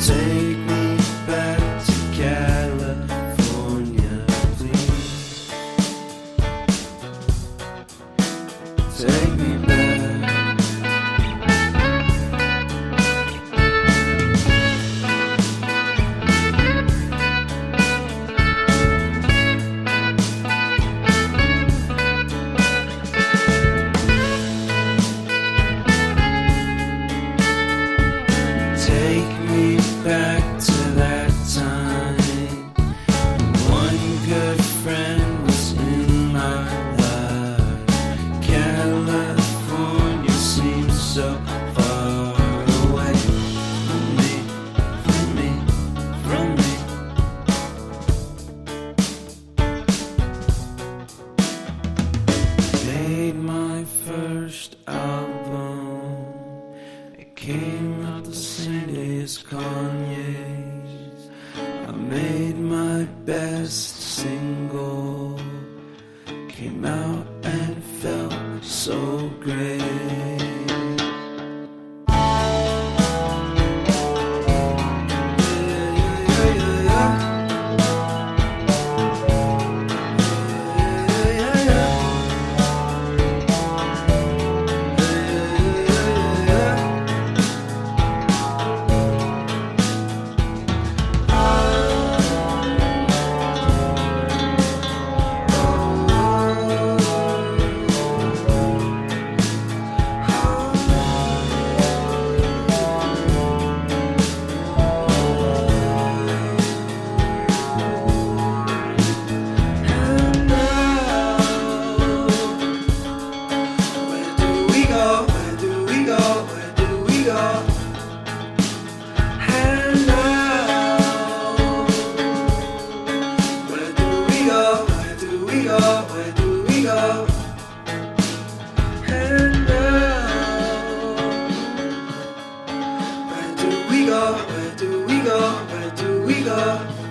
Take me back to California, please. Take me back. Take me back to that time. One good friend was in my life. California seems so far away from me, from me, from me. Made my first album. It came out the same day as Kanye's. I made my best single. Came out and felt so great. Where do we go?